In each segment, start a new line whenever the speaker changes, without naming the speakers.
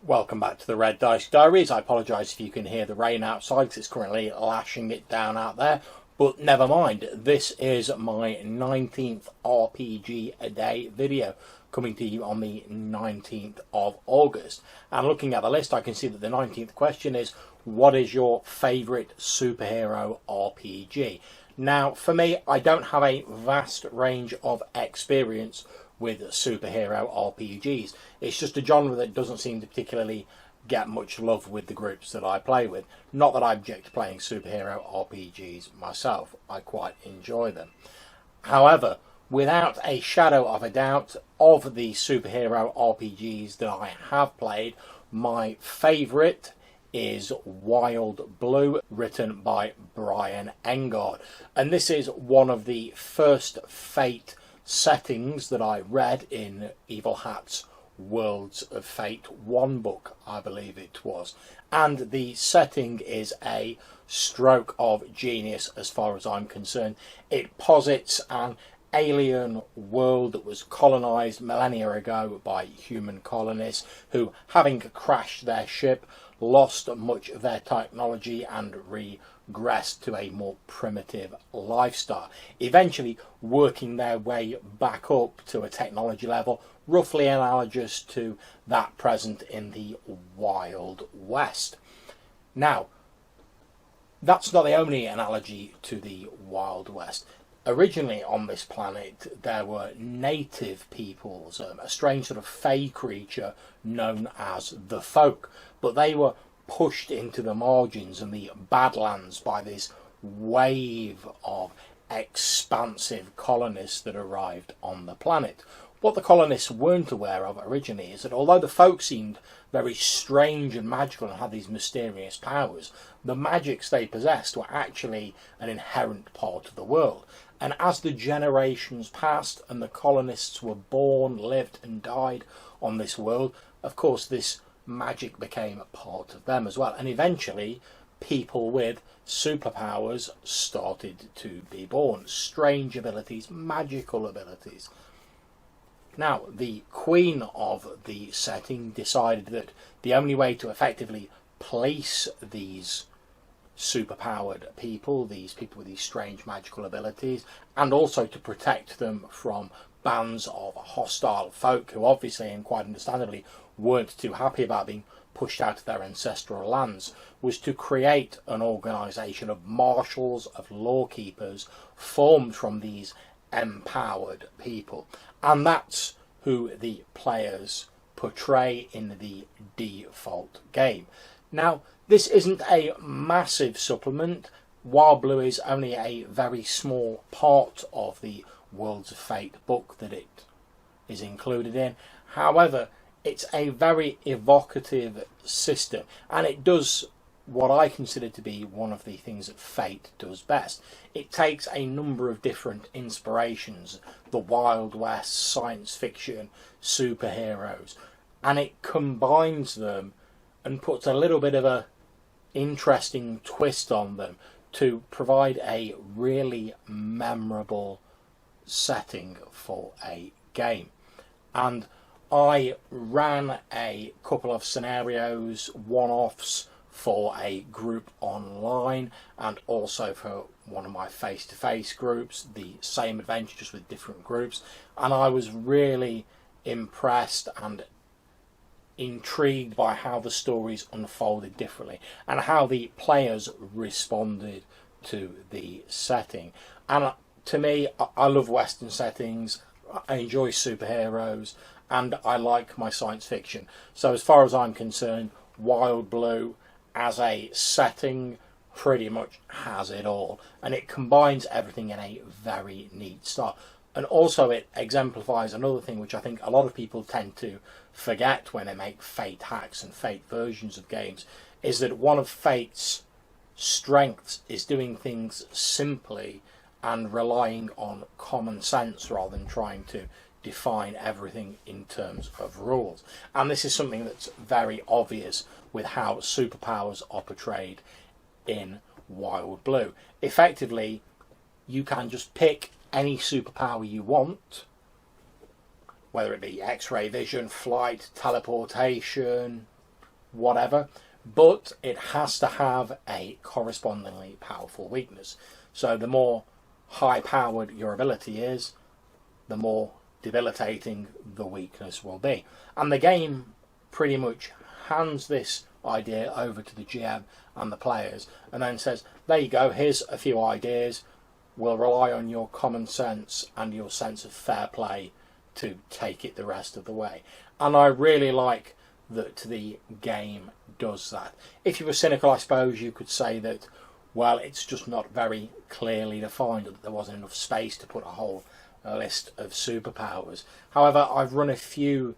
Welcome back to the Red Dice Diaries. I apologise if you can hear the rain outside because it's currently lashing it down out there. But never mind, this is my 19th RPGaDay video coming to you on the 19th of August. And looking at the list, I can see that the 19th question is, what is your favourite superhero RPG? Now, for me, I don't have a vast range of experience with superhero RPGs. It's just a genre that doesn't seem to particularly get much love with the groups that I play with. Not that I object to playing superhero RPGs myself, I quite enjoy them. However, without a shadow of a doubt, of the superhero RPGs that I have played, my favourite is Wild Blue, written by Brian Engard. And this is one of the first Fate settings that I read in Evil Hat's Worlds of Fate 1 book, I believe it was. And the setting is a stroke of genius as far as I'm concerned. It posits an alien world that was colonised millennia ago by human colonists who, having crashed their ship, lost much of their technology and regressed to a more primitive lifestyle, eventually working their way back up to a technology level roughly analogous to that present in the Wild West. Now, that's not the only analogy to the Wild West. Originally on this planet there were native peoples, a strange sort of fey creature known as the Folk, but they were pushed into the margins and the Badlands by this wave of expansive colonists that arrived on the planet. What the colonists weren't aware of originally is that although the folk seemed very strange and magical and had these mysterious powers, the magics they possessed were actually an inherent part of the world. And as the generations passed and the colonists were born, lived and died on this world, of course this magic became a part of them as well. And eventually people with superpowers started to be born. Strange abilities, magical abilities. Now, the queen of the setting decided that the only way to effectively place these superpowered people, these people with these strange magical abilities, and also to protect them from bands of hostile folk who obviously and quite understandably weren't too happy about being pushed out of their ancestral lands, was to create an organisation of marshals, of lawkeepers, formed from these empowered people. And that's who the players portray in the default game. Now, this isn't a massive supplement. Wild Blue is only a very small part of the Worlds of Fate book that it is included in. However, it's a very evocative system, and it does what I consider to be one of the things that Fate does best. It takes a number of different inspirations, the Wild West, science fiction, superheroes, and it combines them and puts a little bit of a interesting twist on them to provide a really memorable setting for a game. And I ran a couple of scenarios, one-offs, for a group online and also for one of my face-to-face groups, the same adventure just with different groups, and I was really impressed and intrigued by how the stories unfolded differently and how the players responded to the setting. And to me, I love Western settings, I enjoy superheroes, and I like my science fiction. So as far as I'm concerned, Wild Blue as a setting pretty much has it all, and it combines everything in a very neat style. And also it exemplifies another thing which I think a lot of people tend to forget when they make Fate hacks and Fate versions of games, is that one of Fate's strengths is doing things simply and relying on common sense rather than trying to define everything in terms of rules. And this is something that's very obvious with how superpowers are portrayed in Wild Blue. Effectively, you can just pick any superpower you want, whether it be X-ray vision, flight, teleportation, whatever, but it has to have a correspondingly powerful weakness. So the more high-powered your ability is, the more debilitating the weakness will be. And the game pretty much hands this idea over to the GM and the players and then says, there you go, here's a few ideas, we'll rely on your common sense and your sense of fair play to take it the rest of the way. And I really like that the game does that. If you were cynical, I suppose you could say that, well, it's just not very clearly defined, that there wasn't enough space to put a whole list of superpowers. However, I've run a few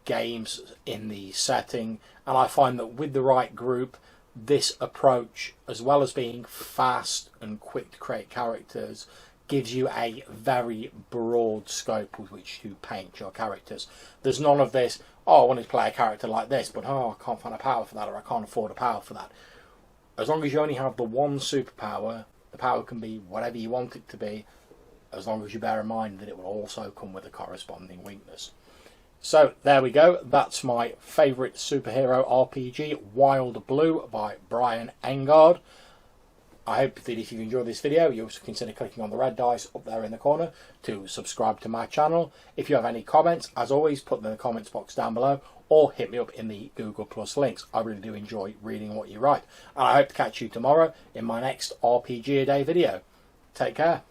games in the setting, and I find that with the right group, this approach, as well as being fast and quick to create characters, gives you a very broad scope with which to paint your characters. There's none of this, oh, I want to play a character like this, but oh, I can't find a power for that, or I can't afford a power for that. As long as you only have the one superpower, the power can be whatever you want it to be, as long as you bear in mind that it will also come with a corresponding weakness. So there we go, that's my favourite superhero RPG, Wild Blue by Brian Engard. I hope that if you enjoyed this video, you'll consider clicking on the red dice up there in the corner to subscribe to my channel. If you have any comments, as always, put them in the comments box down below, or hit me up in the Google Plus links. I really do enjoy reading what you write. And I hope to catch you tomorrow in my next RPGaDay video. Take care.